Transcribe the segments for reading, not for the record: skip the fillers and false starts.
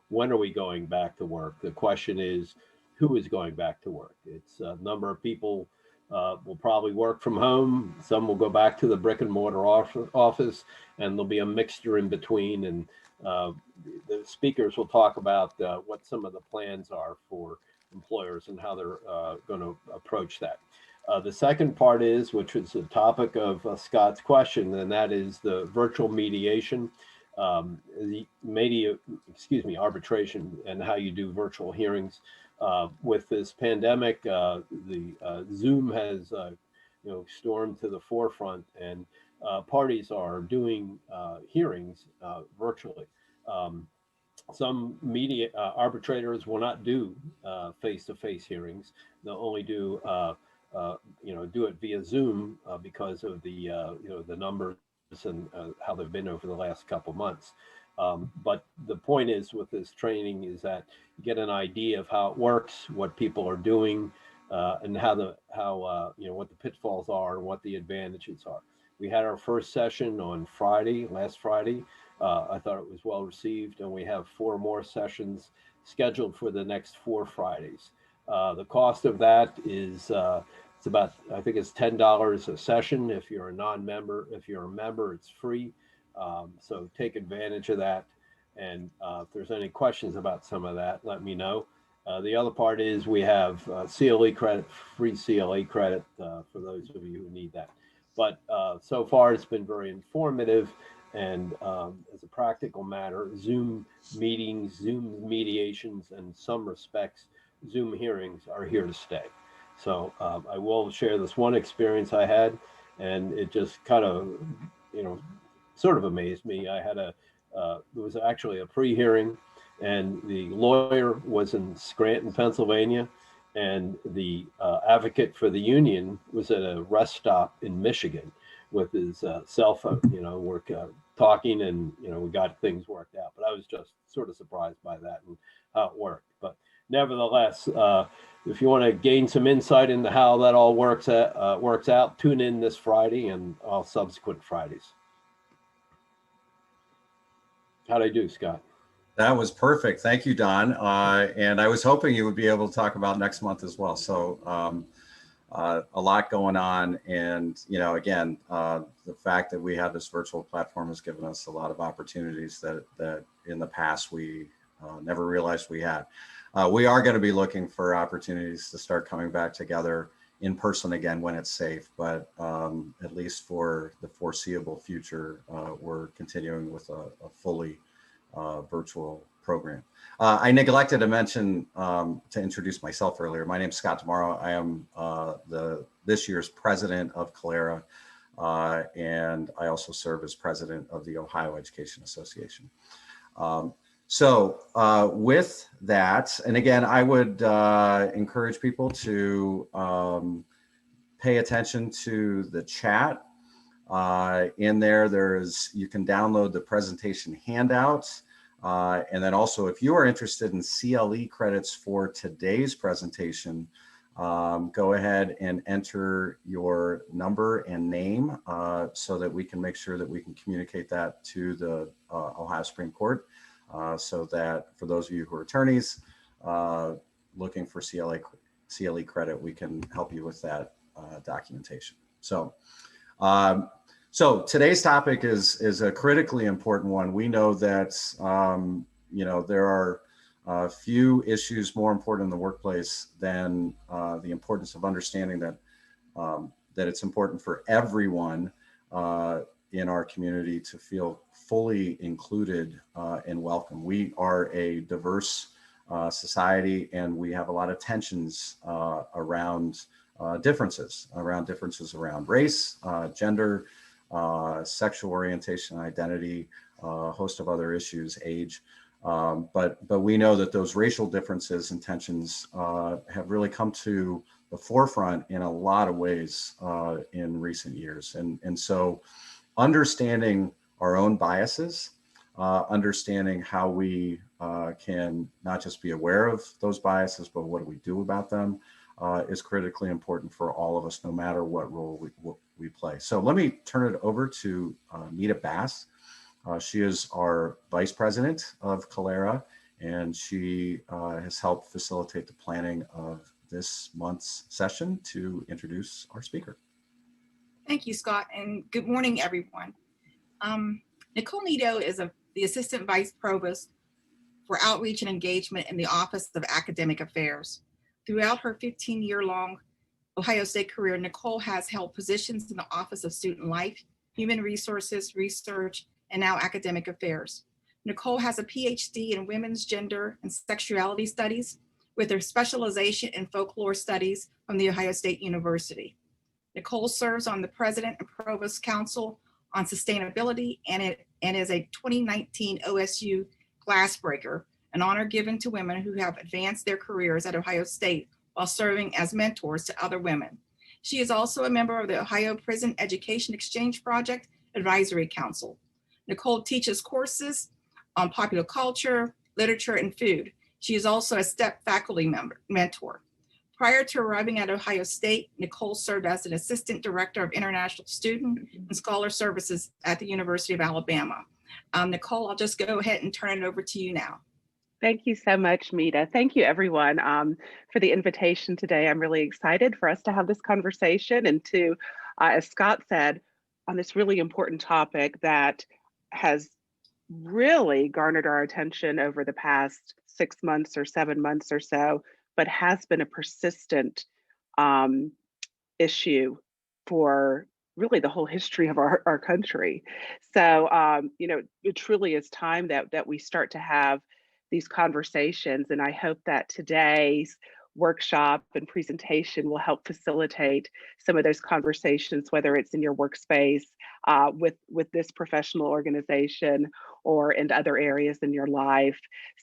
when are we going back to work? The question is, who is going back to work? It's a number of people will probably work from home. Some will go back to the brick and mortar office, and there'll be a mixture in between. And the speakers will talk about what some of the plans are for employers and how they're going to approach that. The second part is, which was the topic of Scott's question, and that is the virtual mediation, the media, excuse me, arbitration, and how you do virtual hearings. With this pandemic, the Zoom has, stormed to the forefront, and parties are doing hearings virtually. Um, some media arbitrators will not do face-to-face hearings. They'll only do do it via Zoom because of the the numbers and how they've been over the last couple months. But the point is with this training is that you get an idea of how it works, what people are doing, and what the pitfalls are and what the advantages are. We had our first session on Friday, last Friday. I thought it was well received, and we have four more sessions scheduled for the next 4 Fridays. The cost of that is it's about, I think it's $10 a session. If you're a non-member, if you're a member, it's free. So take advantage of that. And if there's any questions about some of that, let me know. The other part is we have CLE credit, free CLE credit for those of you who need that. But so far, it's been very informative. And as a practical matter, Zoom meetings, Zoom mediations, and some respects, Zoom hearings are here to stay. So I will share this one experience I had, and it just kind of, you know, sort of amazed me. There was actually a pre-hearing, and the lawyer was in Scranton, Pennsylvania, and the advocate for the union was at a rest stop in Michigan with his cell phone. We're talking, and we got things worked out. But I was just sort of surprised by that and how it worked. But nevertheless, if you want to gain some insight into how that all works out, tune in this Friday and all subsequent Fridays. How'd I do, Scott? That was perfect. Thank you, Don. And I was hoping you would be able to talk about next month as well. So a lot going on. And, again, the fact that we have this virtual platform has given us a lot of opportunities that in the past we never realized we had. We are going to be looking for opportunities to start coming back together in person again when it's safe. But at least for the foreseeable future, we're continuing with a fully virtual program. I neglected to mention to introduce myself earlier. My name is Scott Tomorrow. I am this year's president of COLERA, and I also serve as president of the Ohio Education Association. So with that, and again, I would encourage people to pay attention to the chat. In there, you can download the presentation handouts. And then also, if you are interested in CLE credits for today's presentation, go ahead and enter your number and name so that we can make sure that we can communicate that to the Ohio Supreme Court, so that for those of you who are attorneys looking for CLE credit, we can help you with that documentation. So today's topic is a critically important one. We know that, there are a few issues more important in the workplace than the importance of understanding that it's important for everyone in our community to feel fully included and welcome. We are a diverse society, and we have a lot of tensions around differences around race, gender, sexual orientation, identity, a host of other issues, age. But we know that those racial differences and tensions have really come to the forefront in a lot of ways in recent years. And so understanding our own biases, understanding how we can not just be aware of those biases, but what do we do about them, is critically important for all of us, no matter what role we play. So let me turn it over to Nita Bass. She is our vice president of COLERA, and she has helped facilitate the planning of this month's session to introduce our speaker. Thank you, Scott, and good morning, everyone. Nicole Nito is the Assistant Vice Provost for Outreach and Engagement in the Office of Academic Affairs. Throughout her 15-year-long Ohio State career, Nicole has held positions in the Office of Student Life, Human Resources, Research, and now Academic Affairs. Nicole has a PhD in Women's Gender and Sexuality Studies with her specialization in Folklore Studies from The Ohio State University. Nicole serves on the President and Provost Council on Sustainability and is a 2019 OSU Glassbreaker, an honor given to women who have advanced their careers at Ohio State while serving as mentors to other women. She is also a member of the Ohio Prison Education Exchange Project Advisory Council. Nicole teaches courses on popular culture, literature, and food. She is also a STEP faculty mentor. Prior to arriving at Ohio State, Nicole served as an Assistant Director of International Student and Scholar Services at the University of Alabama. Nicole, I'll just go ahead and turn it over to you now. Thank you so much, Mita. Thank you, everyone, for the invitation today. I'm really excited for us to have this conversation and to, as Scott said, on this really important topic that has really garnered our attention over the past 6 months or 7 months or so, but has been a persistent issue for really the whole history of our country. So, it truly is time that we start to have these conversations. And I hope that today's workshop and presentation will help facilitate some of those conversations, whether it's in your workspace, with this professional organization, or in other areas in your life.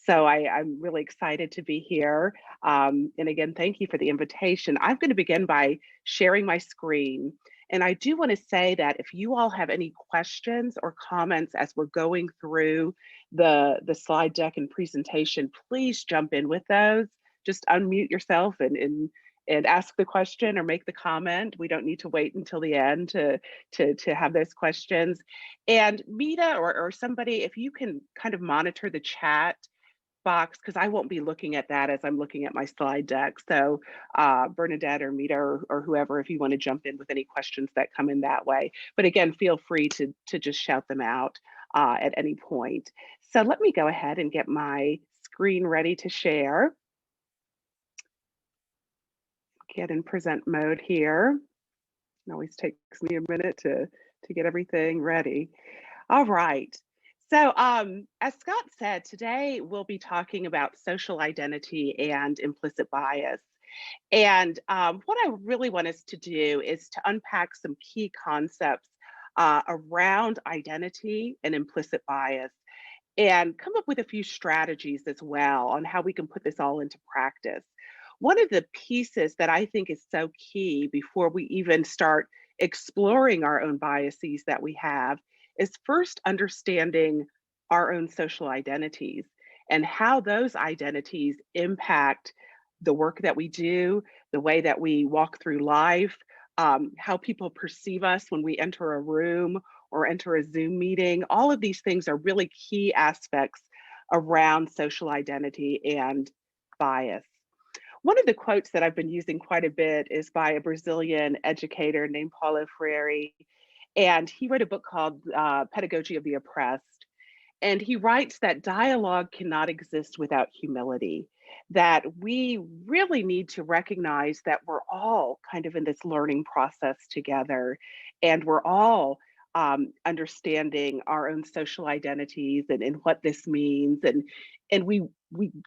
So I'm really excited to be here. And again, thank you for the invitation. I'm going to begin by sharing my screen. And I do want to say that if you all have any questions or comments as we're going through the slide deck and presentation, please jump in with those. Just unmute yourself and ask the question or make the comment. We don't need to wait until the end to have those questions. And Mita or somebody, if you can kind of monitor the chat box, because I won't be looking at that as I'm looking at my slide deck. So Bernadette or Mita or whoever, if you want to jump in with any questions that come in that way. But again, feel free to just shout them out at any point. So let me go ahead and get my screen ready to share. Get in present mode here. It always takes me a minute to get everything ready. All right. So as Scott said, today we'll be talking about social identity and implicit bias. And what I really want us to do is to unpack some key concepts around identity and implicit bias, and come up with a few strategies as well on how we can put this all into practice. One of the pieces that I think is so key before we even start exploring our own biases that we have is first understanding our own social identities and how those identities impact the work that we do, the way that we walk through life, how people perceive us when we enter a room or enter a Zoom meeting. All of these things are really key aspects around social identity and bias. One of the quotes that I've been using quite a bit is by a Brazilian educator named Paulo Freire, and he wrote a book called Pedagogy of the Oppressed. And he writes that dialogue cannot exist without humility, that we really need to recognize that we're all kind of in this learning process together, and we're all understanding our own social identities and what this means. And we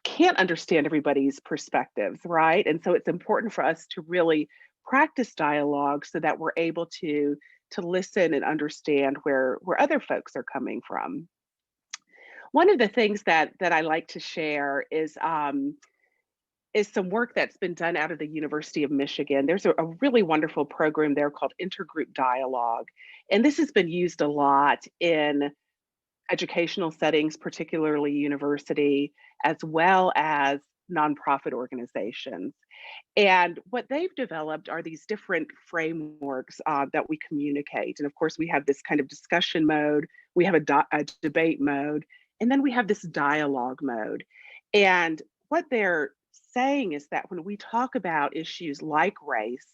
can't understand everybody's perspectives, right? And so it's important for us to really practice dialogue so that we're able to listen and understand where other folks are coming from. One of the things that I like to share is some work that's been done out of the University of Michigan. There's a really wonderful program there called Intergroup Dialogue. And this has been used a lot in educational settings, particularly university, as well as nonprofit organizations. And what they've developed are these different frameworks that we communicate. And of course, we have this kind of discussion mode, we have a debate mode, and then we have this dialogue mode. And what they're saying is that when we talk about issues like race,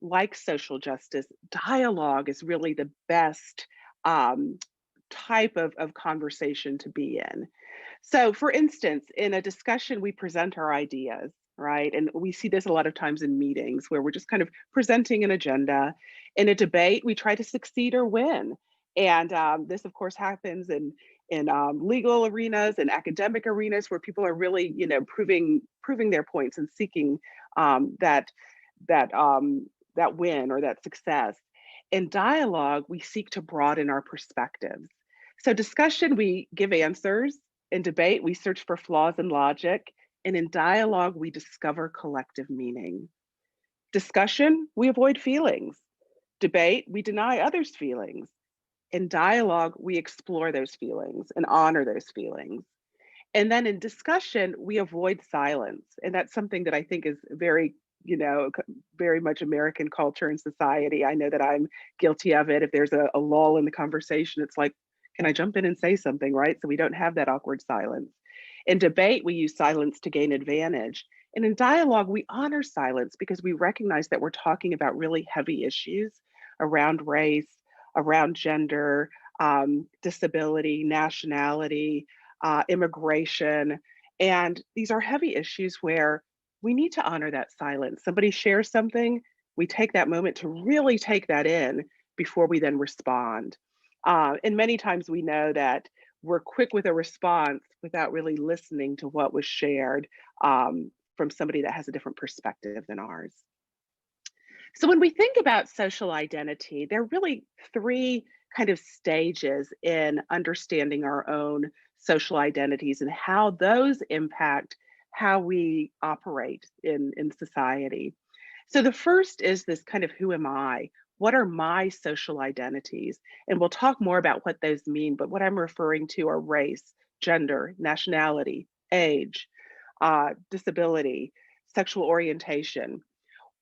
like social justice, dialogue is really the best type of conversation to be in. So, for instance, in a discussion, we present our ideas, right? And we see this a lot of times in meetings where we're just kind of presenting an agenda. In a debate, we try to succeed or win. And this, of course, happens in legal arenas and academic arenas where people are really, proving their points and seeking that win or that success. In dialogue, we seek to broaden our perspectives. So discussion, we give answers. In debate, we search for flaws in logic. And in dialogue, we discover collective meaning. Discussion, we avoid feelings. Debate, we deny others' feelings. In dialogue, we explore those feelings and honor those feelings. And then in discussion, we avoid silence. And that's something that I think is very, very much American culture and society. I know that I'm guilty of it. If there's a lull in the conversation, it's like, can I jump in and say something, right? So we don't have that awkward silence. In debate, we use silence to gain advantage. And in dialogue, we honor silence because we recognize that we're talking about really heavy issues around race, around gender, disability, nationality, immigration. And these are heavy issues where we need to honor that silence. Somebody shares something, we take that moment to really take that in before we then respond. And many times we know that we're quick with a response without really listening to what was shared from somebody that has a different perspective than ours. So when we think about social identity, there are really three kind of stages in understanding our own social identities and how those impact how we operate in society. So the first is this kind of who am I? What are my social identities? And we'll talk more about what those mean, but what I'm referring to are race, gender, nationality, age, disability, sexual orientation.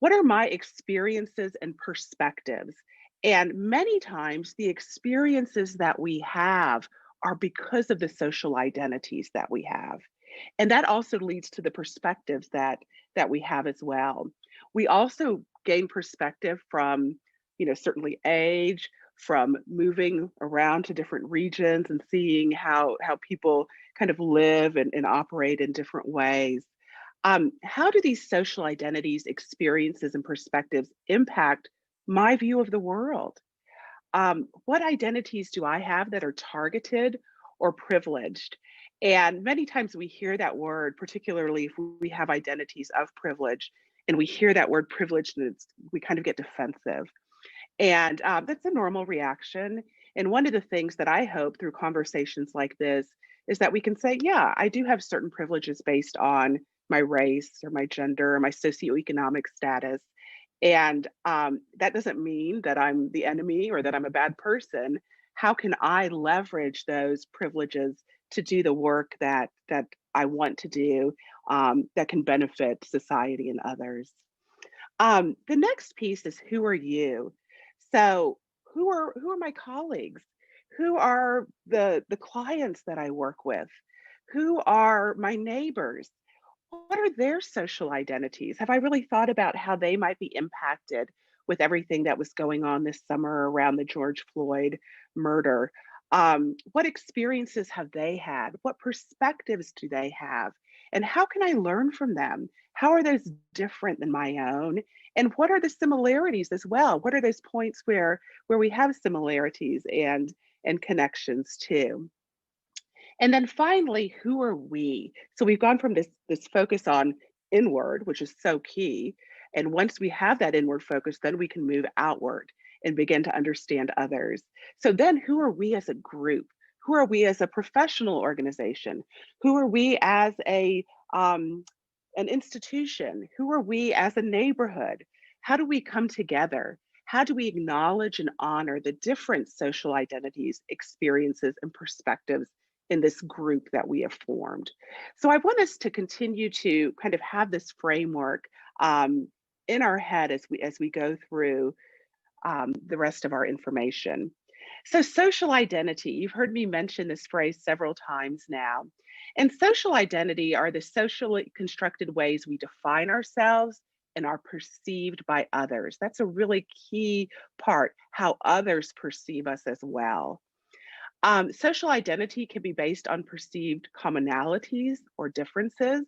What are my experiences and perspectives? And many times the experiences that we have are because of the social identities that we have. And that also leads to the perspectives that we have as well. We also gain perspective from, certainly age, from moving around to different regions and seeing how people kind of live and operate in different ways. How do these social identities, experiences, and perspectives impact my view of the world? What identities do I have that are targeted or privileged? And many times we hear that word, particularly if we have identities of privilege, and we hear that word privilege, and we kind of get defensive. And that's a normal reaction. And one of the things that I hope through conversations like this is that we can say, yeah, I do have certain privileges based on my race or my gender or my socioeconomic status. And that doesn't mean that I'm the enemy or that I'm a bad person. How can I leverage those privileges to do the work that I want to do that can benefit society and others? The next piece is who are you? So who are my colleagues? Who are the clients that I work with? Who are my neighbors? What are their social identities? Have I really thought about how they might be impacted with everything that was going on this summer around the George Floyd murder? What experiences have they had? What perspectives do they have? And how can I learn from them? How are those different than my own? And what are the similarities as well? What are those points where we have similarities and connections too? And then finally, who are we? So we've gone from this focus on inward, which is so key. And once we have that inward focus, then we can move outward and begin to understand others. So then who are we as a group? Who are we as a professional organization? Who are we as an institution? Who are we as a neighborhood? How do we come together? How do we acknowledge and honor the different social identities, experiences, and perspectives in this group that we have formed. So I want us to continue to kind of have this framework in our head as we go through the rest of our information. So social identity, you've heard me mention this phrase several times now. And social identity are the socially constructed ways we define ourselves and are perceived by others. That's a really key part, how others perceive us as well. Social identity can be based on perceived commonalities or differences,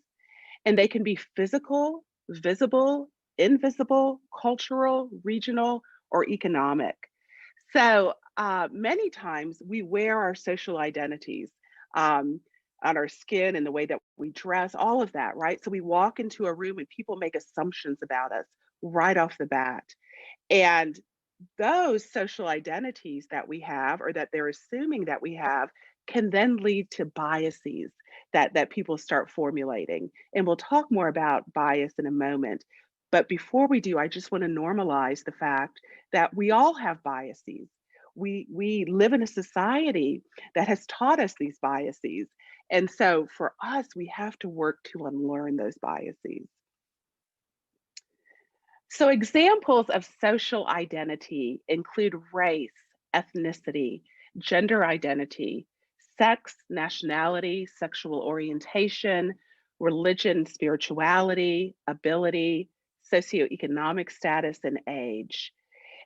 and they can be physical, visible, invisible, cultural, regional, or economic. So many times we wear our social identities on our skin and the way that we dress, all of that, right? So we walk into a room and people make assumptions about us right off the bat. And those social identities that we have or that they're assuming that we have can then lead to biases that people start formulating. And we'll talk more about bias in a moment. But before we do, I just want to normalize the fact that we all have biases. We live in a society that has taught us these biases. And so for us, we have to work to unlearn those biases. So examples of social identity include race, ethnicity, gender identity, sex, nationality, sexual orientation, religion, spirituality, ability, socioeconomic status, and age.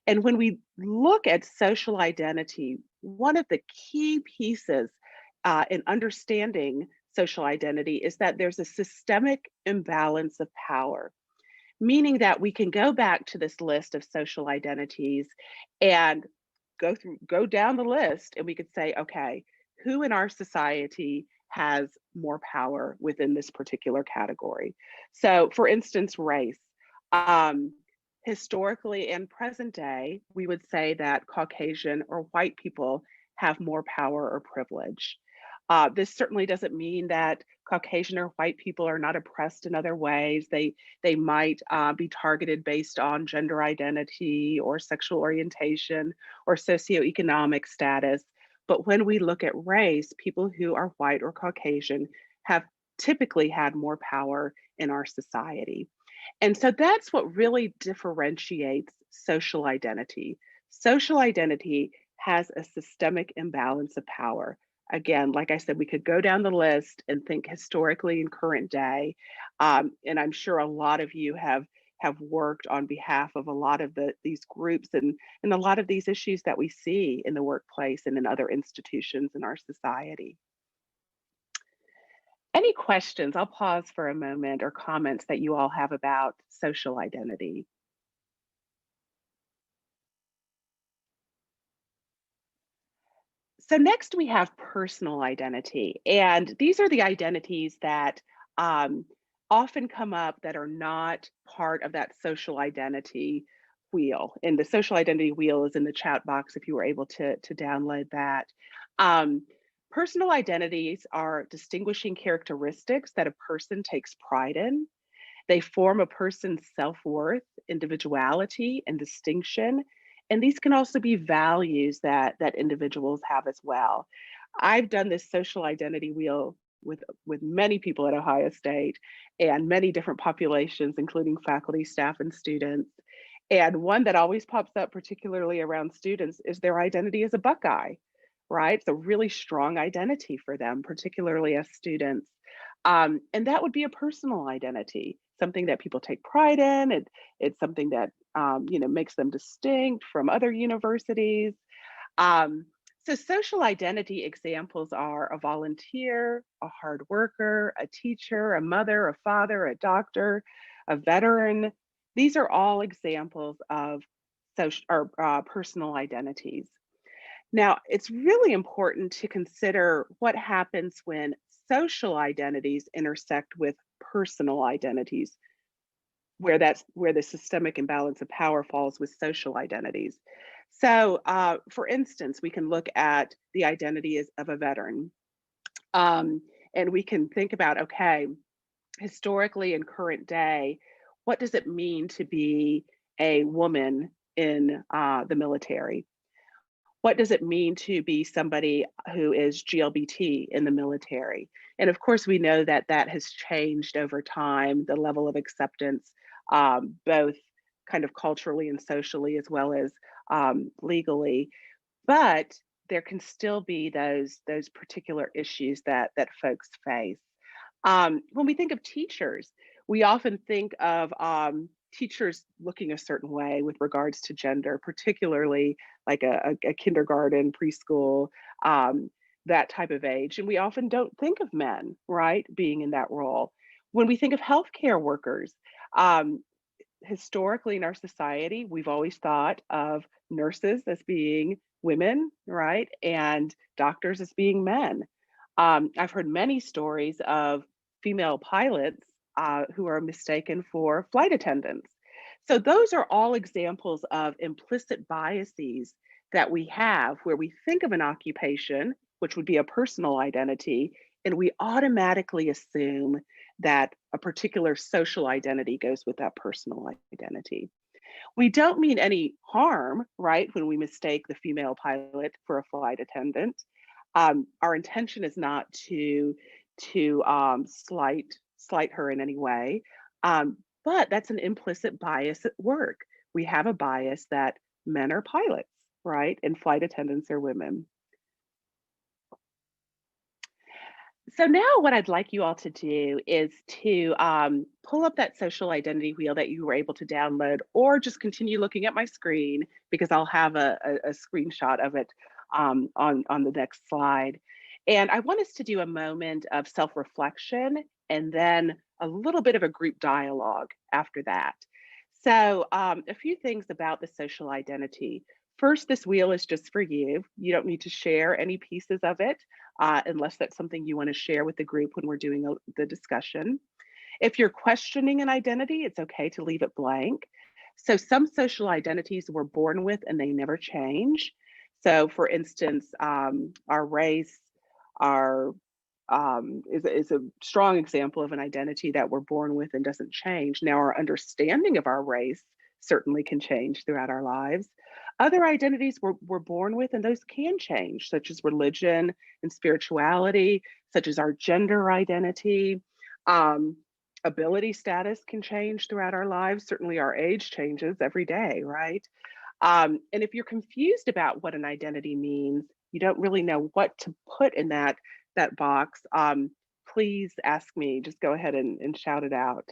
And when we look at social identity, one of the key pieces in understanding social identity is that there's a systemic imbalance of power, meaning that we can go back to this list of social identities and go down the list, and we could say, okay, who in our society has more power within this particular category? So for instance, race. Historically and present day, we would say that Caucasian or white people have more power or privilege. This certainly doesn't mean that Caucasian or white people are not oppressed in other ways. They might be targeted based on gender identity or sexual orientation or socioeconomic status. But when we look at race, people who are white or Caucasian have typically had more power in our society. And so that's what really differentiates social identity. Social identity has a systemic imbalance of power. Again, like I said, we could go down the list and think historically and current day. And I'm sure a lot of you have worked on behalf of a lot of these groups and a lot of these issues that we see in the workplace and in other institutions in our society. Any questions? I'll pause for a moment, or comments that you all have about social identity. So next we have personal identity, and these are the identities that often come up that are not part of that social identity wheel. And the social identity wheel is in the chat box if you were able to download that. Personal identities are distinguishing characteristics that a person takes pride in. They form a person's self-worth, individuality, and distinction. And these can also be values that individuals have as well. I've done this social identity wheel with many people at Ohio State and many different populations, including faculty, staff, and students. And one that always pops up, particularly around students, is their identity as a Buckeye, right? It's a really strong identity for them, particularly as students. And that would be a personal identity, something that people take pride in. It's something that makes them distinct from other universities. So social identity examples are a volunteer, a hard worker, a teacher, a mother, a father, a doctor, a veteran. These are all examples of social or personal identities. Now, it's really important to consider what happens when social identities intersect with personal identities, where the systemic imbalance of power falls with social identities. So, for instance, we can look at the identity of a veteran, and we can think about, okay, historically and current day, what does it mean to be a woman in the military? what does it mean to be somebody who is GLBT in the military? And of course, we know that that has changed over time, the level of acceptance, both kind of culturally and socially, as well as legally. But there can still be those particular issues that folks face. When we think of teachers, we often think of teachers looking a certain way with regards to gender, particularly like a kindergarten, preschool, that type of age. And we often don't think of men, right, being in that role. When we think of healthcare workers, um, historically in our society, we've always thought of nurses as being women, right? And doctors as being men. I've heard many stories of female pilots who are mistaken for flight attendants. So, those are all examples of implicit biases that we have where we think of an occupation, which would be a personal identity, and we automatically assume that a particular social identity goes with that personal identity. We don't mean any harm, right, when we mistake the female pilot for a flight attendant. Our intention is not to slight her in any way, but that's an implicit bias at work. We have a bias that men are pilots, right, and flight attendants are women. So now what I'd like you all to do is to pull up that social identity wheel that you were able to download, or just continue looking at my screen because I'll have a screenshot of it on the next slide. And I want us to do a moment of self-reflection and then a little bit of a group dialogue after that. So a few things about the social identity. First, this wheel is just for you. You don't need to share any pieces of it unless that's something you want to share with the group when we're doing the discussion. If you're questioning an identity, it's okay to leave it blank. So some social identities we're born with and they never change. So for instance, our race, our is a strong example of an identity that we're born with and doesn't change. Now, our understanding of our race certainly can change throughout our lives. Other identities we're born with, and those can change, such as religion and spirituality, such as our gender identity. Ability status can change throughout our lives. Certainly, our age changes every day, right? And if you're confused about what an identity means, you don't really know what to put in that box, please ask me. Just go ahead and shout it out.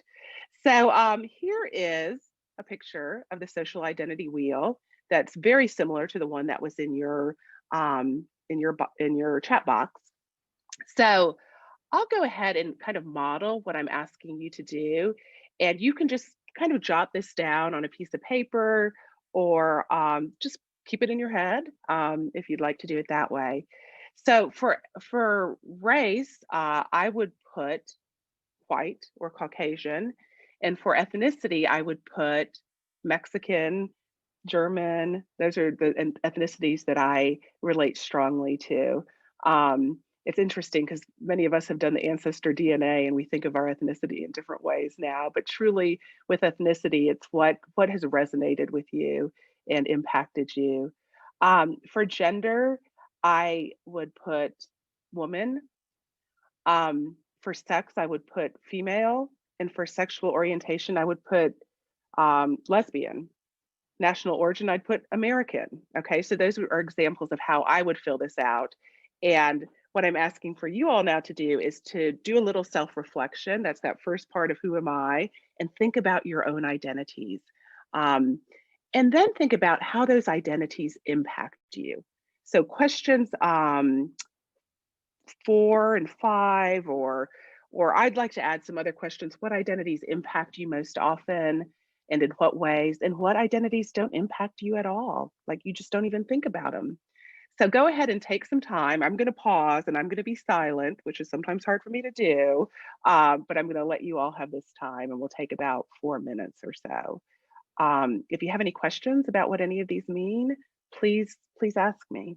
So here is a picture of the social identity wheel that's very similar to the one that was in your chat box. So I'll go ahead and kind of model what I'm asking you to do, and you can just kind of jot this down on a piece of paper or just keep it in your head if you'd like to do it that way. So for race, I would put white or Caucasian, and for ethnicity, I would put Mexican, German. Those are the ethnicities that I relate strongly to. It's interesting because many of us have done the ancestor DNA and we think of our ethnicity in different ways now, but truly with ethnicity, it's what has resonated with you and impacted you. For gender, I would put woman. For sex, I would put female. And for sexual orientation, I would put lesbian. National origin, I'd put American. Okay, so those are examples of how I would fill this out. And what I'm asking for you all now to do is to do a little self-reflection. That's that first part of who am I, and think about your own identities. And then think about how those identities impact you. So questions 4 and 5, or I'd like to add some other questions. What identities impact you most often and in what ways? And what identities don't impact you at all? Like you just don't even think about them. So go ahead and take some time. I'm going to pause and I'm going to be silent, which is sometimes hard for me to do, but I'm going to let you all have this time and we'll take about 4 minutes or so. If you have any questions about what any of these mean, please ask me.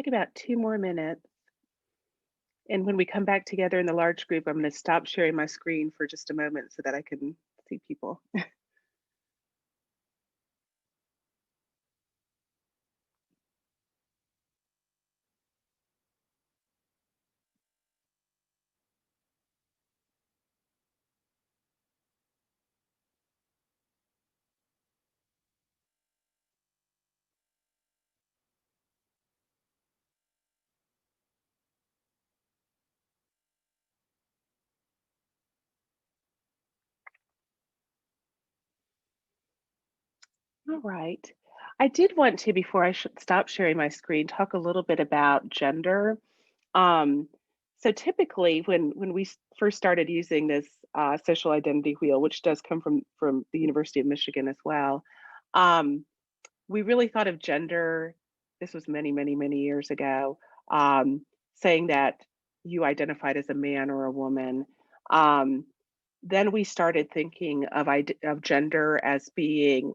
take about 2 more minutes. And when we come back together in the large group, I'm going to stop sharing my screen for just a moment so that I can see people. All right. I did want to, before I should stop sharing my screen, talk a little bit about gender. Um, so typically, when we first started using this social identity wheel, which does come from the University of Michigan as well, um, we really thought of gender. This was many, many, many years ago, saying that you identified as a man or a woman. Um, then we started thinking of gender as being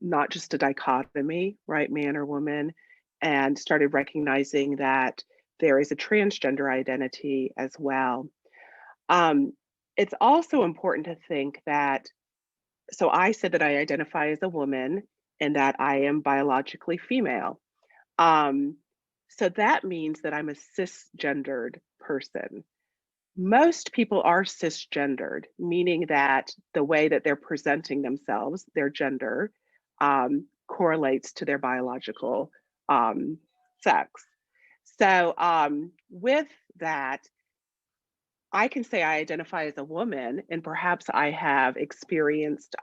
not just a dichotomy, right, man or woman, and started recognizing that there is a transgender identity as well. Um, it's also important to think that, so I said that I identify as a woman and that I am biologically female. Um, so that means that I'm a cisgendered person. Most people are cisgendered, meaning that the way that they're presenting themselves, their gender, correlates to their biological sex. So, with that, I can say I identify as a woman, and perhaps I have experienced,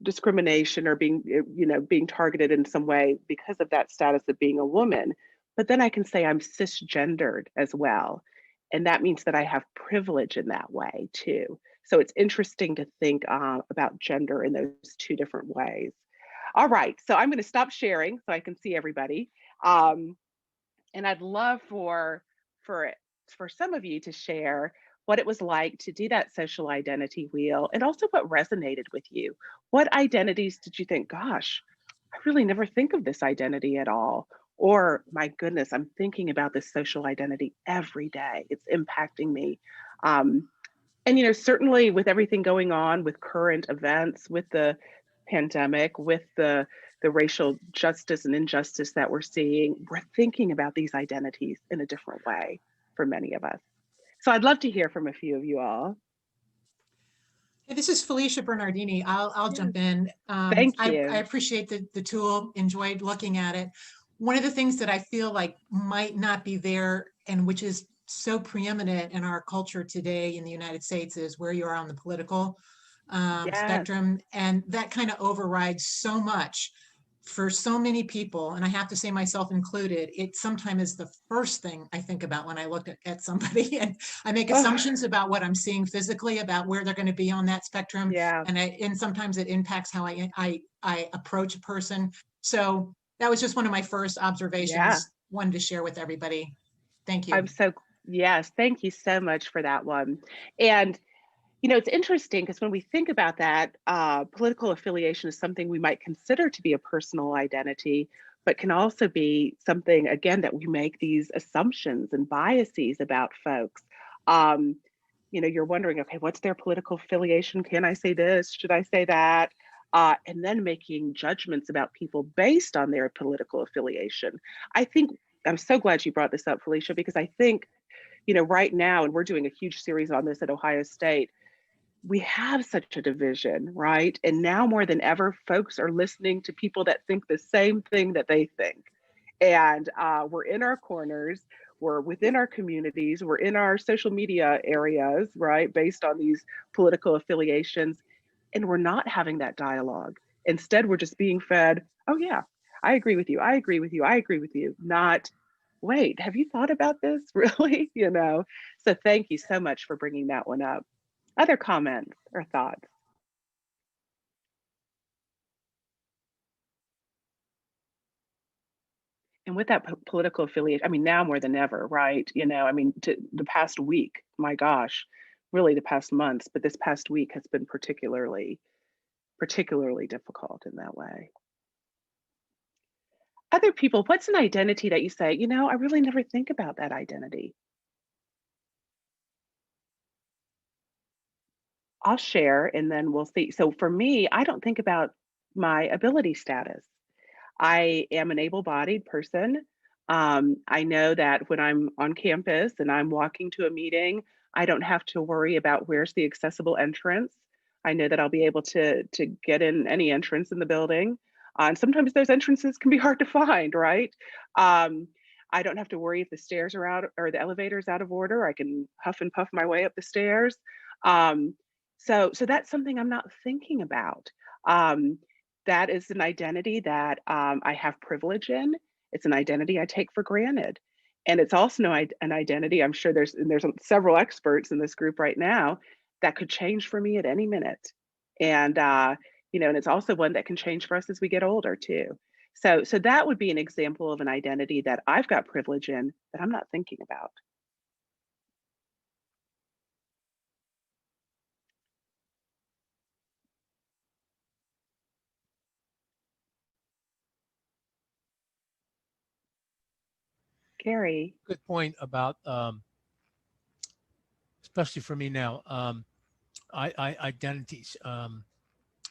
discrimination or being targeted in some way because of that status of being a woman. But then I can say I'm cisgendered as well. And that means that I have privilege in that way too. So it's interesting to think about gender in those two different ways. All right, so I'm going to stop sharing so I can see everybody. Um, and I'd love for for some of you to share what it was like to do that social identity wheel and also what resonated with you. What identities did you think, gosh, I really never think of this identity at all? Or my goodness, I'm thinking about this social identity every day. It's impacting me. Um, and certainly with everything going on with current events, with the pandemic, with the racial justice and injustice that we're seeing, we're thinking about these identities in a different way for many of us. So I'd love to hear from a few of you all. Hey, this is Felicia Bernardini. I'll Yes. jump in. Thank I you. appreciate the tool, enjoyed looking at it. One of the things that I feel like might not be there, and which is so preeminent in our culture today in the United States, is where you are on the political Yes. spectrum. And that kind of overrides so much for so many people, and I have to say myself included. It sometimes is the first thing I think about when I look at somebody, and I make assumptions about what I'm seeing physically, about where they're going to be on that spectrum. Yeah. And sometimes it impacts how I approach a person. So that was just one of my first observations. Yeah. Wanted to share with everybody. Thank you. Yes, thank you so much for that one. And it's interesting because when we think about that, political affiliation is something we might consider to be a personal identity, but can also be something, again, that we make these assumptions and biases about folks. You're wondering, okay, what's their political affiliation? Can I say this? Should I say that? And then making judgments about people based on their political affiliation. I think, I'm so glad you brought this up, Felicia, because I think, right now, and we're doing a huge series on this at Ohio State, we have such a division, right? And now more than ever, folks are listening to people that think the same thing that they think. And we're in our corners, we're within our communities, we're in our social media areas, right? Based on these political affiliations. And we're not having that dialogue. Instead, we're just being fed, oh, yeah, I agree with you. I agree with you. I agree with you. Not, wait, have you thought about this? Really? So thank you so much for bringing that one up. Other comments or thoughts? And with that political affiliation, I mean, now more than ever, right? The past week, my gosh, really the past months, but this past week has been particularly difficult in that way. other people, what's an identity that you say, you know, I really never think about that identity? I'll share and then we'll see. So for me, I don't think about my ability status. I am an able-bodied person. I know that when I'm on campus and I'm walking to a meeting, I don't have to worry about where's the accessible entrance. I know that I'll be able to get in any entrance in the building. And sometimes those entrances can be hard to find, right? Um, I don't have to worry if the stairs are out or the elevator's out of order. I can huff and puff my way up the stairs. Um, so that's something I'm not thinking about. Um, that is an identity that I have privilege in. It's an identity I take for granted. And it's also an identity, I'm sure there's several experts in this group right now that could change for me at any minute. And, you know, and it's also one that can change for us as we get older too. So that would be an example of an identity that I've got privilege in that I'm not thinking about. Gary. Good point about, especially for me now, I identities.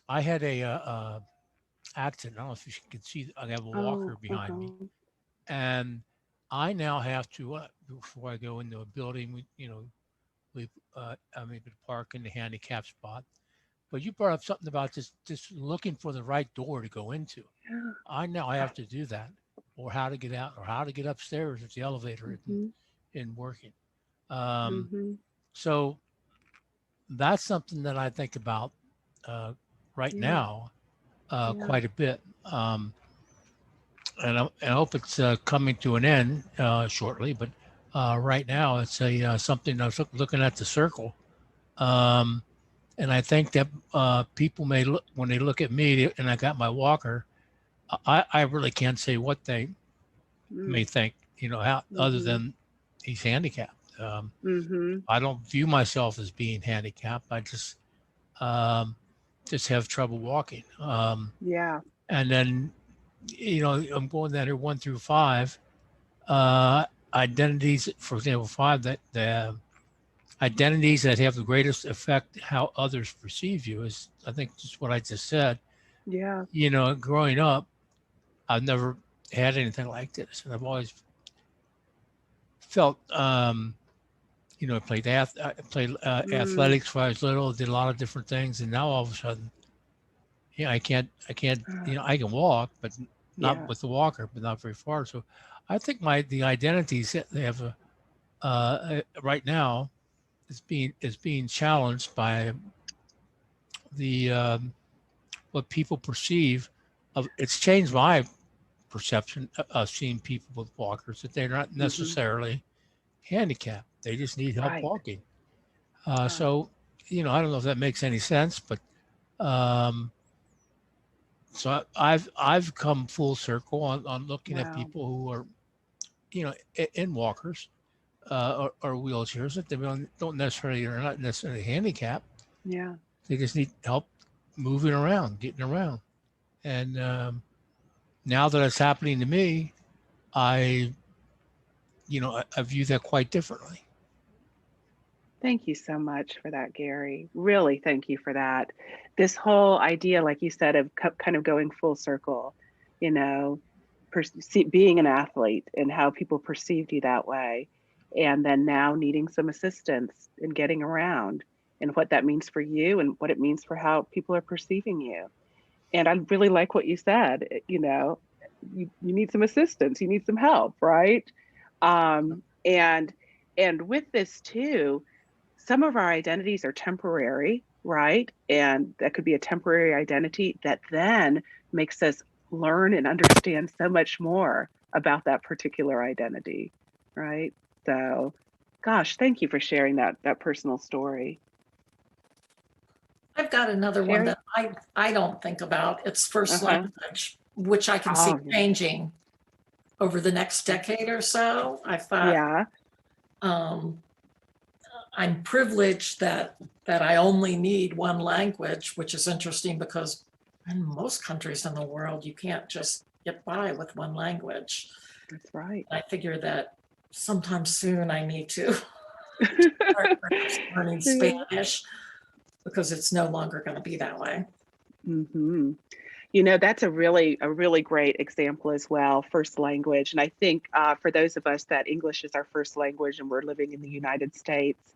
I had a accident. I don't know if you can see. I have a walker behind me, and I now have to before I go into a building. I'm able to park in the handicap spot. But you brought up something about just looking for the right door to go into. I now have to do that, or how to get out, or how to get upstairs if the elevator isn't working. So that's something that I think about right now quite a bit. And I hope it's coming to an end shortly. But right now, it's something I was looking at the circle. And I think that people may look, when they look at me and I got my walker, I really can't say what they may think, you know, how other than he's handicapped. I don't view myself as being handicapped. I just have trouble walking. Yeah. And then, you know, I'm going down here 1 through 5. Identities, for example, 5, that the identities that have the greatest effect how others perceive you is, I think, just what I just said. Yeah. You know, growing up, I've never had anything like this, and I've always felt, you know, I played athletics when I was little, did a lot of different things, and now all of a sudden, yeah, I can't, you know, I can walk, but not with the walker, but not very far. So, I think the identities that they have right now is being challenged by the what people perceive of. It's changed my perception of seeing people with walkers, that they're not necessarily handicapped. They just need help walking. So, you know, I don't know if that makes any sense, but so I've come full circle on looking at people who are, you know, in walkers or wheelchairs, that they don't necessarily, are not necessarily handicapped. Yeah. They just need help moving around, getting around. And now that it's happening to me, I view that quite differently. Thank you so much for that, Gary. Really, thank you for that. This whole idea, like you said, of kind of going full circle, you know, being an athlete and how people perceived you that way. And then now needing some assistance in getting around and what that means for you and what it means for how people are perceiving you. And I really like what you said, you know, you need some assistance, you need some help, right? And with this too, some of our identities are temporary, right? And that could be a temporary identity that then makes us learn and understand so much more about that particular identity, right? So, gosh, thank you for sharing that personal story. I've got another one that I don't think about. It's first language, which I can see changing over the next decade or so. I thought, I'm privileged that I only need one language, which is interesting because in most countries in the world, you can't just get by with one language. That's right. I figure that sometime soon I need to start learning Spanish because it's no longer going to be that way. Mm-hmm. You know, that's a really great example as well, first language. And I think for those of us that English is our first language and we're living in the United States,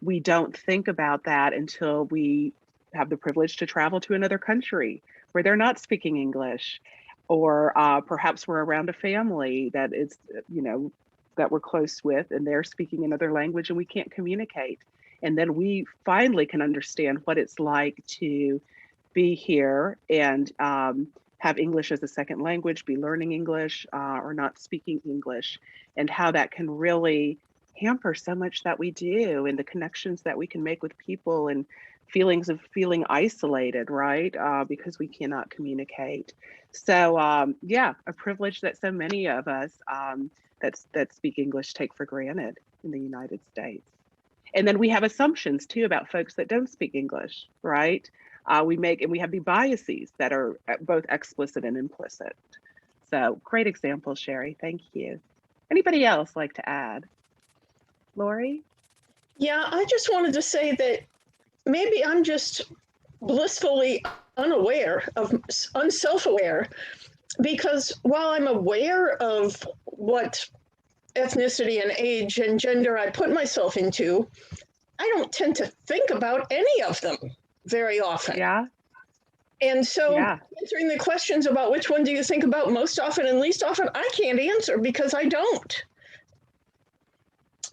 we don't think about that until we have the privilege to travel to another country where they're not speaking English, or perhaps we're around a family that is, you know, that we're close with and they're speaking another language and we can't communicate. And then we finally can understand what it's like to be here and have English as a second language, be learning English or not speaking English, and how that can really hamper so much that we do and the connections that we can make with people and feelings of feeling isolated, right? Because we cannot communicate. So yeah, a privilege that so many of us that speak English take for granted in the United States. And then we have assumptions too about folks that don't speak English, right? We have the biases that are both explicit and implicit. So great example, Sherry. Thank you. Anybody else like to add? Lori? Yeah, I just wanted to say that maybe I'm just blissfully unaware of, unself-aware, because while I'm aware of what ethnicity and age and gender I put myself into, I don't tend to think about any of them very often. Yeah. And so answering the questions about which one do you think about most often and least often, I can't answer because I don't.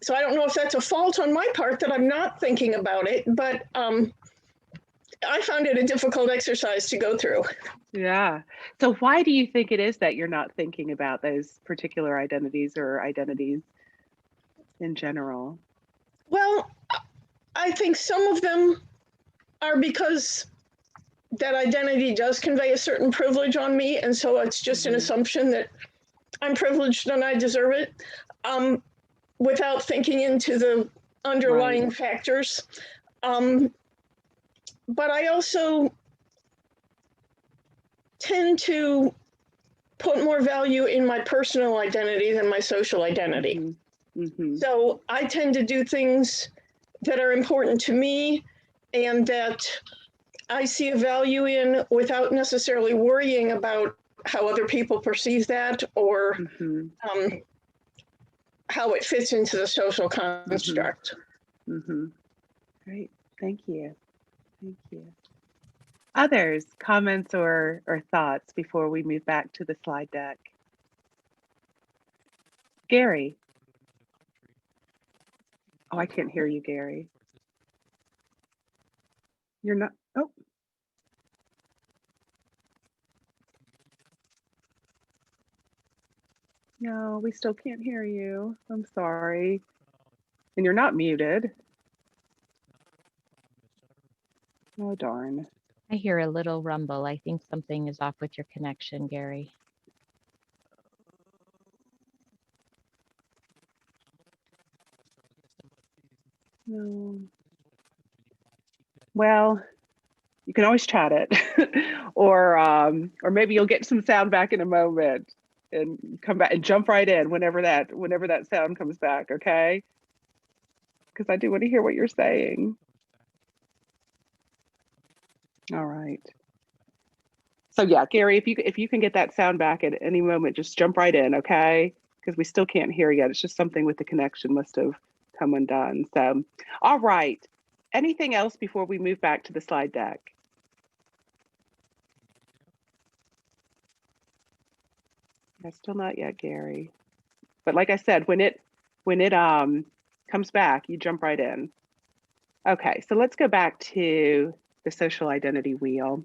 So I don't know if that's a fault on my part that I'm not thinking about it, but I found it a difficult exercise to go through. Yeah. So why do you think it is that you're not thinking about those particular identities or identities in general? Well, I think some of them are because that identity does convey a certain privilege on me. And so it's just an assumption that I'm privileged and I deserve it, without thinking into the underlying factors. But I also tend to put more value in my personal identity than my social identity. So I tend to do things that are important to me and that I see a value in without necessarily worrying about how other people perceive that or how it fits into the social construct. Great, thank you. Thank you. Others, comments or thoughts before we move back to the slide deck? Gary. Oh, I can't hear you, Gary. You're not, oh. No, we still can't hear you. I'm sorry. And you're not muted. Oh, darn. I hear a little rumble. I think something is off with your connection, Gary. No. Well, you can always chat it, or maybe you'll get some sound back in a moment and come back and jump right in whenever that sound comes back. Okay? Because I do want to hear what you're saying. All right. So yeah, Gary, if you can get that sound back at any moment, just jump right in, okay? Because we still can't hear yet. It's just something with the connection must have come undone. So, all right. Anything else before we move back to the slide deck? Yeah, still not yet, Gary. But like I said, when it comes back, you jump right in. Okay, so let's go back to the social identity wheel.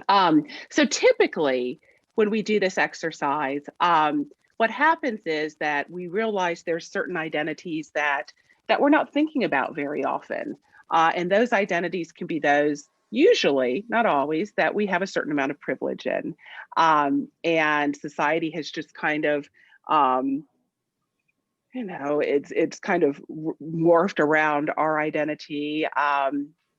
So typically, when we do this exercise, what happens is that we realize there's certain identities that we're not thinking about very often. And those identities can be those, usually, not always, that we have a certain amount of privilege in. And society has just kind of, it's kind of morphed around our identity.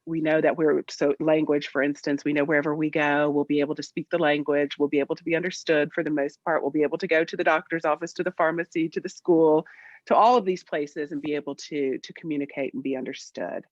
we know that so language, for instance, we know wherever we go, we'll be able to speak the language, we'll be able to be understood for the most part, we'll be able to go to the doctor's office, to the pharmacy, to the school, to all of these places and be able to communicate and be understood.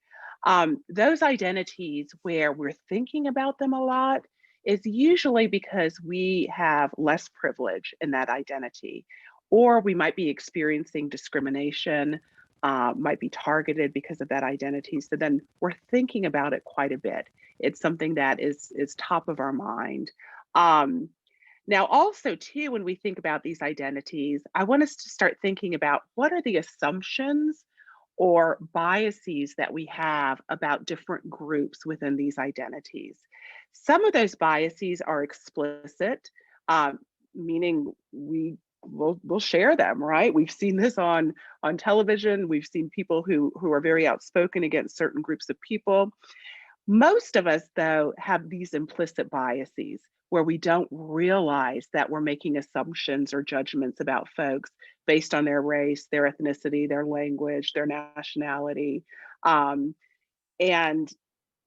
Those identities where we're thinking about them a lot is usually because we have less privilege in that identity, or we might be experiencing discrimination, might be targeted because of that identity. So then we're thinking about it quite a bit. It's something that is top of our mind. Now, also too, when we think about these identities, I want us to start thinking about what are the assumptions or biases that we have about different groups within these identities. Some of those biases are explicit, meaning we'll share them, right? We've seen this on television. We've seen people who are very outspoken against certain groups of people. Most of us, though, have these implicit biases where we don't realize that we're making assumptions or judgments about folks based on their race, their ethnicity, their language, their nationality. And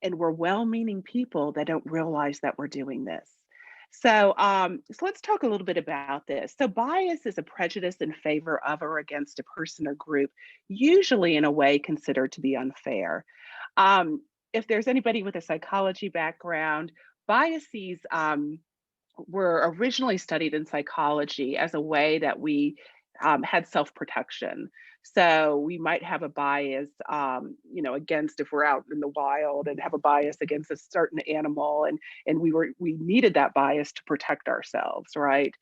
we're well-meaning people that don't realize that we're doing this. So let's talk a little bit about this. So bias is a prejudice in favor of or against a person or group, usually in a way considered to be unfair. If there's anybody with a psychology background, biases were originally studied in psychology as a way that we had self-protection. So we might have a bias, against if we're out in the wild, and have a bias against a certain animal, and we needed that bias to protect ourselves, right?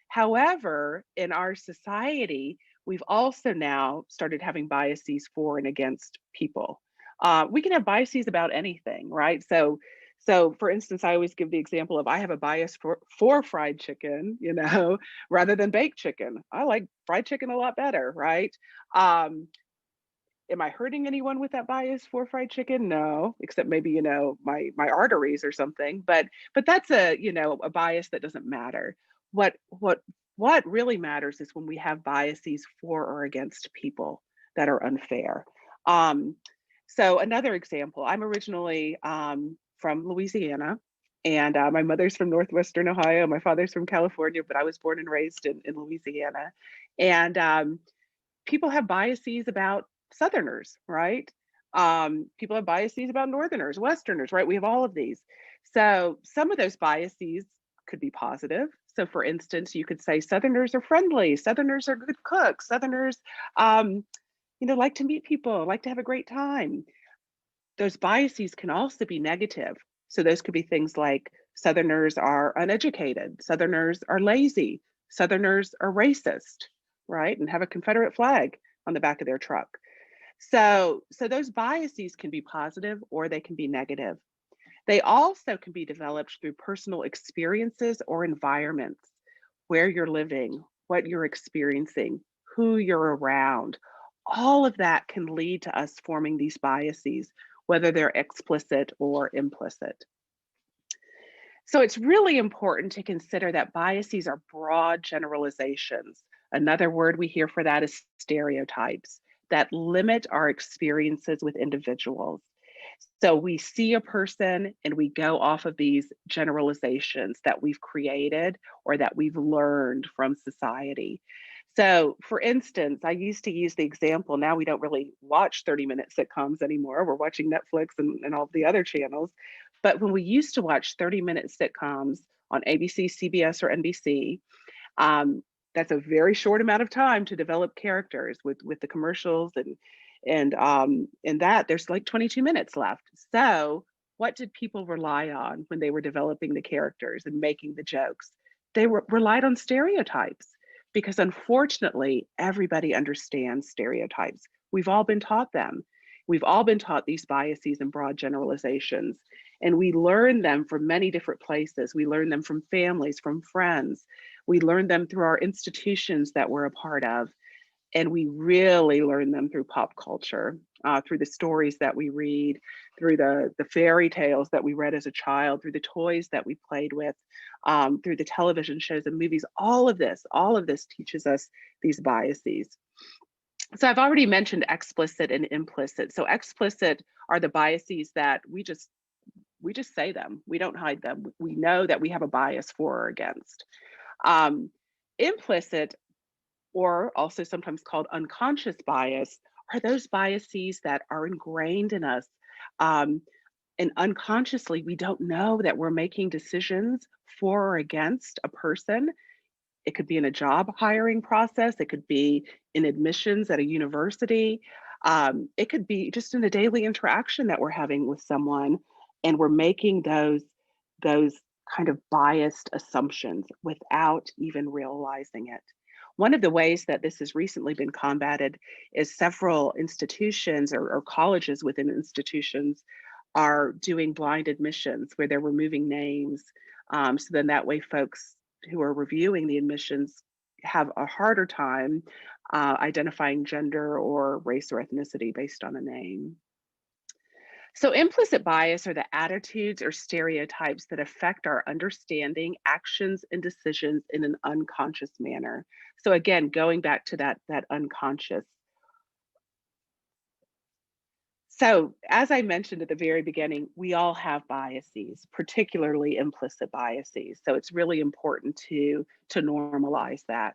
However, in our society, we've also now started having biases for and against people. We can have biases about anything, right? So for instance, I always give the example of I have a bias for fried chicken, rather than baked chicken. I like fried chicken a lot better, right? Am I hurting anyone with that bias for fried chicken? No, except maybe, my arteries or something. But that's a bias that doesn't matter. What really matters is when we have biases for or against people that are unfair. So another example, I'm originally from Louisiana, and my mother's from Northwestern Ohio. My father's from California, but I was born and raised in Louisiana. And people have biases about Southerners, right? People have biases about Northerners, Westerners, right? We have all of these. So some of those biases could be positive. So for instance, you could say Southerners are friendly, Southerners are good cooks, Southerners, like to meet people, like to have a great time. Those biases can also be negative. So those could be things like Southerners are uneducated, Southerners are lazy, Southerners are racist, right? And have a Confederate flag on the back of their truck. So those biases can be positive or they can be negative. They also can be developed through personal experiences or environments, where you're living, what you're experiencing, who you're around. All of that can lead to us forming these biases, whether they're explicit or implicit. So it's really important to consider that biases are broad generalizations. Another word we hear for that is stereotypes that limit our experiences with individuals. So we see a person and we go off of these generalizations that we've created or that we've learned from society. So for instance, I used to use the example, now we don't really watch 30-minute sitcoms anymore. We're watching Netflix and all of the other channels. But when we used to watch 30-minute sitcoms on ABC, CBS, or NBC, that's a very short amount of time to develop characters with the commercials and that there's like 22 minutes left. So what did people rely on when they were developing the characters and making the jokes? They relied on stereotypes, because unfortunately, everybody understands stereotypes. We've all been taught them. We've all been taught these biases and broad generalizations, and we learn them from many different places. We learn them from families, from friends. We learn them through our institutions that we're a part of. And we really learn them through pop culture, through the stories that we read, through the fairy tales that we read as a child, through the toys that we played with, through the television shows and movies. All of this teaches us these biases. So I've already mentioned explicit and implicit. So explicit are the biases that we just say them. We don't hide them. We know that we have a bias for or against. Implicit, or also sometimes called unconscious bias, are those biases that are ingrained in us. And unconsciously, we don't know that we're making decisions for or against a person. It could be in a job hiring process. It could be in admissions at a university. It could be just in a daily interaction that we're having with someone, and we're making those kind of biased assumptions without even realizing it. One of the ways that this has recently been combated is several institutions or colleges within institutions are doing blind admissions where they're removing names. So then that way folks who are reviewing the admissions have a harder time identifying gender or race or ethnicity based on a name. So implicit bias are the attitudes or stereotypes that affect our understanding, actions, and decisions in an unconscious manner. So again, going back to that unconscious. So as I mentioned at the very beginning, we all have biases, particularly implicit biases. So it's really important to normalize that.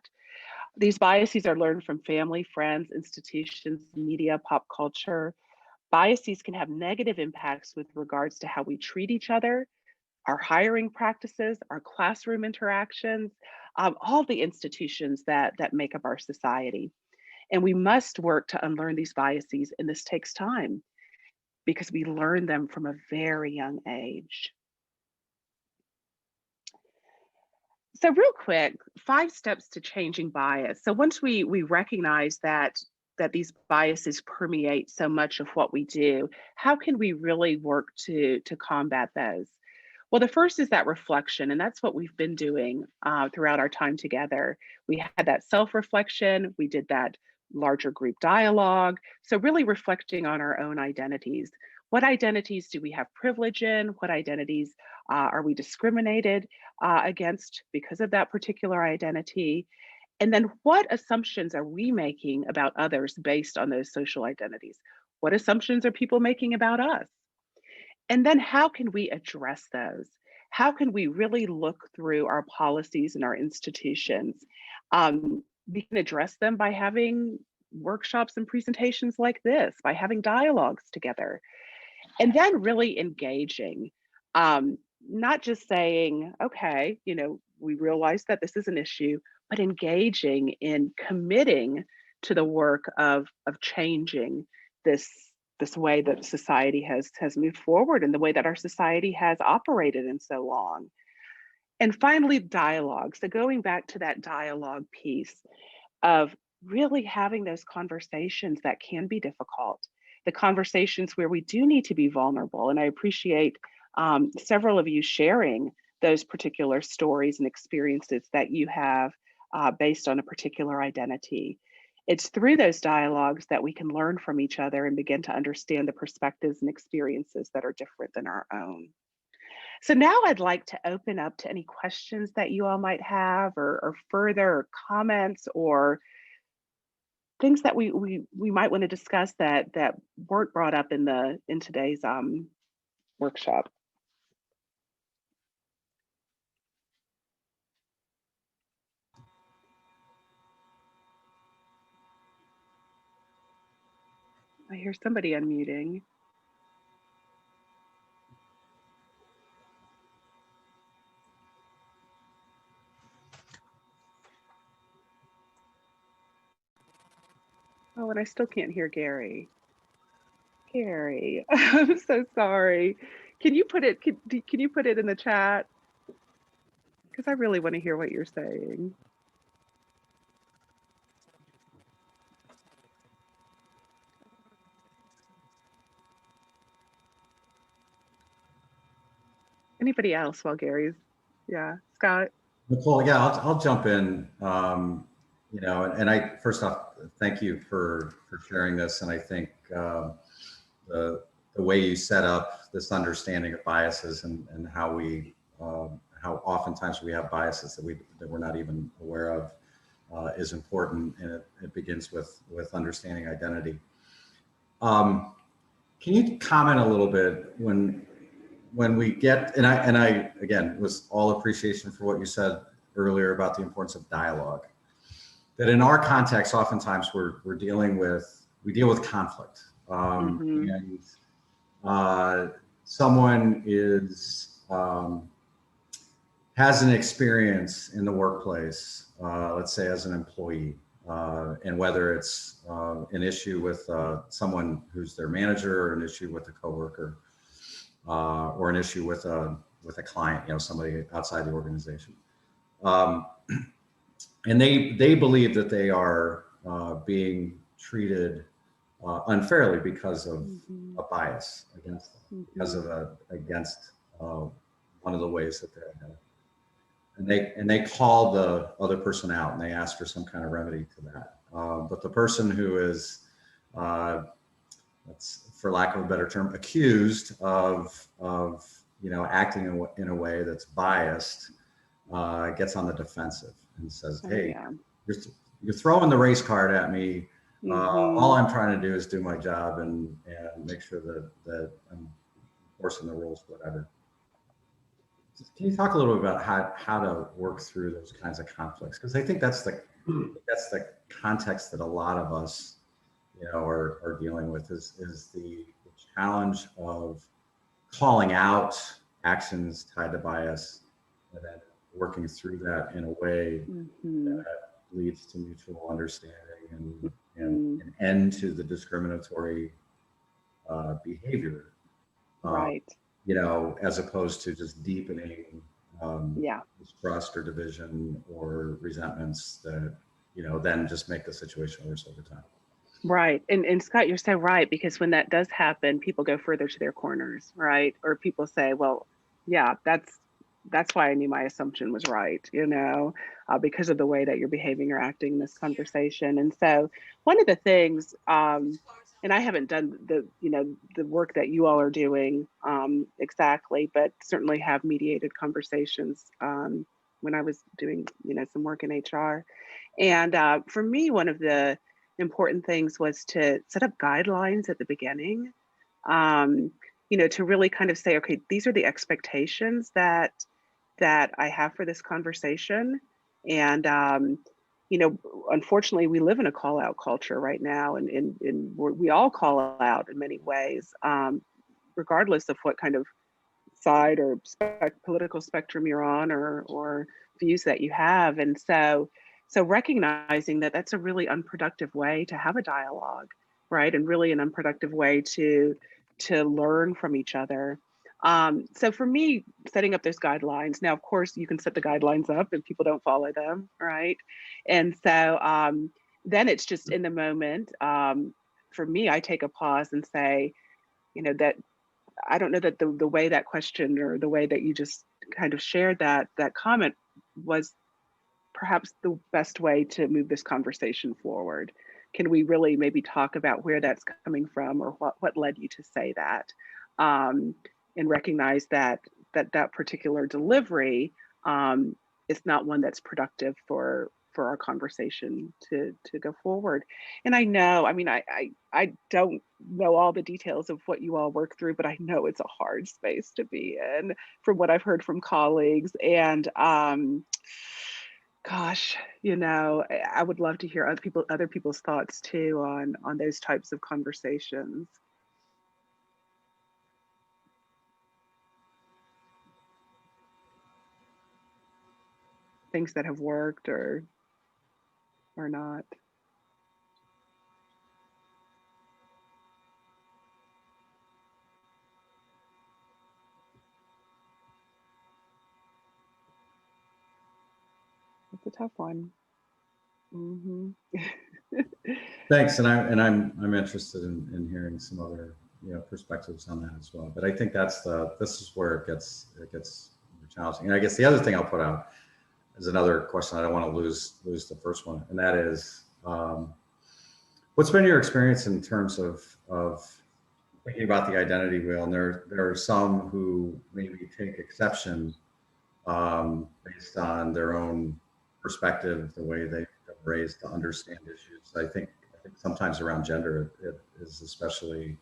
These biases are learned from family, friends, institutions, media, pop culture. Biases can have negative impacts with regards to how we treat each other, our hiring practices, our classroom interactions, all the institutions that make up our society. And we must work to unlearn these biases, and this takes time because we learn them from a very young age. So real quick, 5 steps to changing bias. So once we recognize that these biases permeate so much of what we do, how can we really work to combat those? Well, the first is that reflection, and that's what we've been doing throughout our time together. We had that self-reflection, we did that larger group dialogue. So really reflecting on our own identities. What identities do we have privilege in? What identities are we discriminated against because of that particular identity? And then what assumptions are we making about others based on those social identities? What assumptions are people making about us? And then how can we address those? How can we really look through our policies and our institutions? We can address them by having workshops and presentations like this, by having dialogues together, and then really engaging, not just saying, okay, we realize that this is an issue, but engaging in committing to the work of changing this way that society has moved forward and the way that our society has operated in so long. And finally, dialogue. So going back to that dialogue piece of really having those conversations that can be difficult, the conversations where we do need to be vulnerable. And I appreciate several of you sharing those particular stories and experiences that you have based on a particular identity. It's through those dialogues that we can learn from each other and begin to understand the perspectives and experiences that are different than our own. So now I'd like to open up to any questions that you all might have, or further comments, or things that we might want to discuss that weren't brought up in today's workshop. I hear somebody unmuting. Oh, and I still can't hear Gary. Gary, I'm so sorry. Can you put it? Can you put it in the chat? Because I really want to hear what you're saying. Anybody else while Gary's? Yeah, Scott. Nicole, yeah, I'll jump in. And I first off, thank you for sharing this, and I think the way you set up this understanding of biases and how oftentimes we have biases that we're not even aware of is important, and it begins with understanding identity. Can you comment a little bit when we get, and I again was all appreciation for what you said earlier about the importance of dialogue, that in our context oftentimes we deal with conflict, and someone has an experience in the workplace, let's say as an employee, and whether it's an issue with someone who's their manager, or an issue with a coworker, or an issue with a client, somebody outside the organization, and they believe that they are being treated unfairly because of a bias against them, because of against one of the ways that they're identified. And they call the other person out, and they ask for some kind of remedy to that. But the person who is, that's, for lack of a better term, accused of acting in a way that's biased, gets on the defensive and says, "Hey, you're throwing the race card at me. All I'm trying to do is do my job and make sure that I'm enforcing the rules, whatever." Can you talk a little bit about how to work through those kinds of conflicts? Because I think that's the context that a lot of us, are dealing with is the challenge of calling out actions tied to bias, and then working through that in a way that leads to mutual understanding and an end to the discriminatory behavior. Right. As opposed to just deepening distrust or division or resentments that, then just make the situation worse over time. Right. And Scott, you're so right, because when that does happen, people go further to their corners, right? Or people say, well, yeah, that's why I knew my assumption was right, because of the way that you're behaving or acting in this conversation. And so one of the things, and I haven't done the work that you all are doing exactly, but certainly have mediated conversations when I was doing, some work in HR. And for me, one of the important things was to set up guidelines at the beginning, to really kind of say, okay, these are the expectations that I have for this conversation. And unfortunately, we live in a call out culture right now, and we all call out in many ways, regardless of what kind of side or political spectrum you're on, or views that you have. And so recognizing that that's a really unproductive way to have a dialogue, right? And really an unproductive way to learn from each other. So for me, setting up those guidelines, now, of course, you can set the guidelines up and people don't follow them, right? And so then it's just in the moment. For me, I take a pause and say, that I don't know that the way that question, or the way that you just kind of shared that comment, was perhaps the best way to move this conversation forward. Can we really maybe talk about where that's coming from, or what led you to say that? And recognize that particular delivery is not one that's productive for our conversation to go forward. And I know, I don't know all the details of what you all work through, but I know it's a hard space to be in from what I've heard from colleagues. And gosh, I would love to hear other people's thoughts too on those types of conversations. Things that have worked or not. It's a tough one. Thanks, and I'm interested in hearing some other perspectives on that as well. But I think this is where it gets more challenging. And I guess the other thing I'll put out is another question. I don't want to lose the first one, and that is, what's been your experience in terms of thinking about the identity wheel? And there are some who maybe take exception based on their own perspective, the way they've raised to understand issues. I think sometimes around gender, it is especially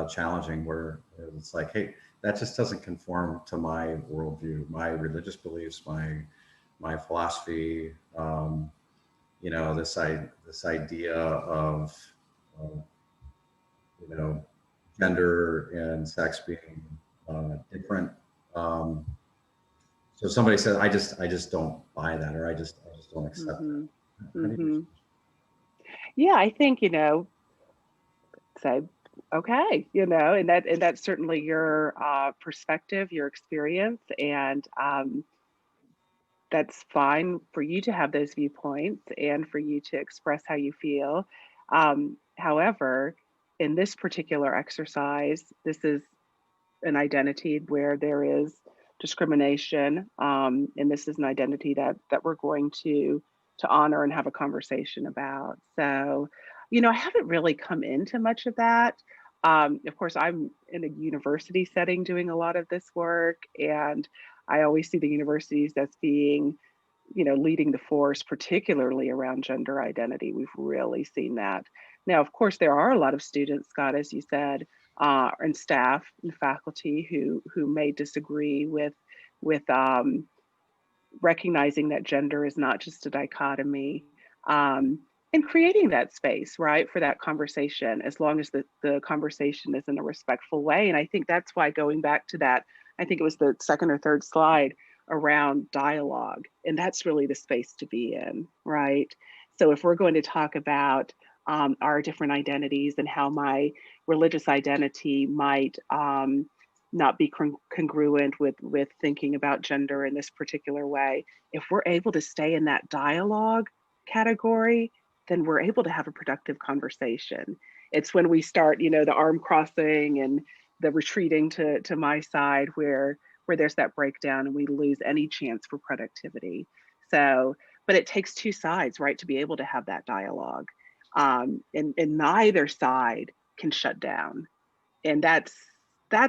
challenging where it's like, hey, that just doesn't conform to my worldview, my religious beliefs, my philosophy. You know, this idea of you know, gender and sex being different. So somebody said, I just don't buy that, or I just don't accept that. Mm-hmm. Yeah, I think, you know, say, okay, you know, and that's certainly your perspective, your experience, and that's fine for you to have those viewpoints and for you to express how you feel. However, in this particular exercise, this is an identity where there is discrimination, and this is an identity that we're going to honor and have a conversation about. So, you know, I haven't really come into much of that. Of course, I'm in a university setting doing a lot of this work, and I always see the universities as being, you know, leading the force, particularly around gender identity. We've really seen that. Now, of course, there are a lot of students, Scott, as you said, and staff and faculty who may disagree with recognizing that gender is not just a dichotomy, and creating that space, right, for that conversation, as long as the conversation is in a respectful way. And I think that's why, going back to that, I think it was the second or third slide around dialogue, and that's really the space to be in, right? So if we're going to talk about our different identities and how my religious identity might not be congruent with thinking about gender in this particular way, if we're able to stay in that dialogue category, then we're able to have a productive conversation. It's when we start, you know, the arm crossing and the retreating to my side where there's that breakdown and we lose any chance for productivity. So, but it takes two sides, right, to be able to have that dialogue. And neither side can shut down. And that's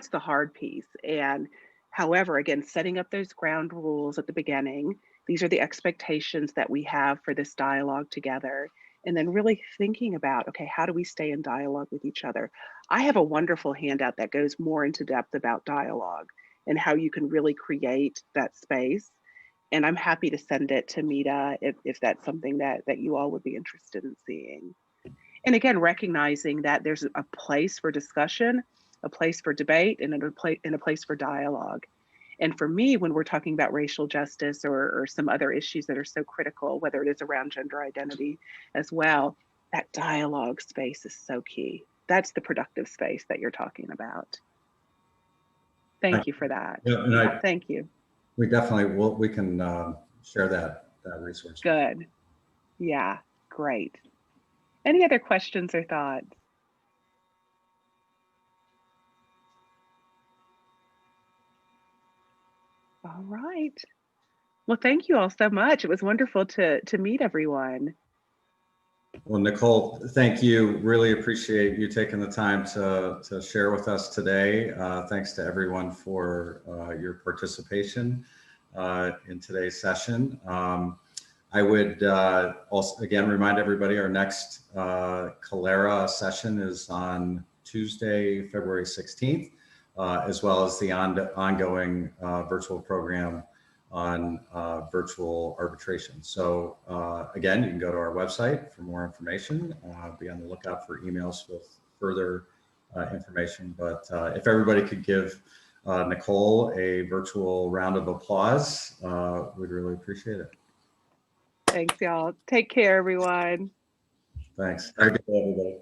the hard piece. And however, again, setting up those ground rules at the beginning, these are the expectations that we have for this dialogue together. And then really thinking about, okay, how do we stay in dialogue with each other? I have a wonderful handout that goes more into depth about dialogue and how you can really create that space. And I'm happy to send it to Mita if that's something that you all would be interested in seeing. And again, recognizing that there's a place for discussion, a place for debate, and a place for dialogue. And for me, when we're talking about racial justice or some other issues that are so critical, whether it is around gender identity as well, that dialogue space is so key. That's the productive space that you're talking about. Thank you for that. Yeah, thank you. We definitely will. We can share that resource. Good. Yeah, great. Any other questions or thoughts? All right. Well, thank you all so much. It was wonderful to meet everyone. Well, Nicole, thank you. Really appreciate you taking the time to share with us today. Thanks to everyone for your participation in today's session. I would also, again, remind everybody our next COLERA session is on Tuesday, February 16th, as well as the ongoing virtual program on virtual arbitration. So again, you can go to our website for more information. Be on the lookout for emails with further information. But if everybody could give Nicole a virtual round of applause, we'd really appreciate it. Thanks, y'all. Take care, everyone. Thanks. Have a good day, everybody.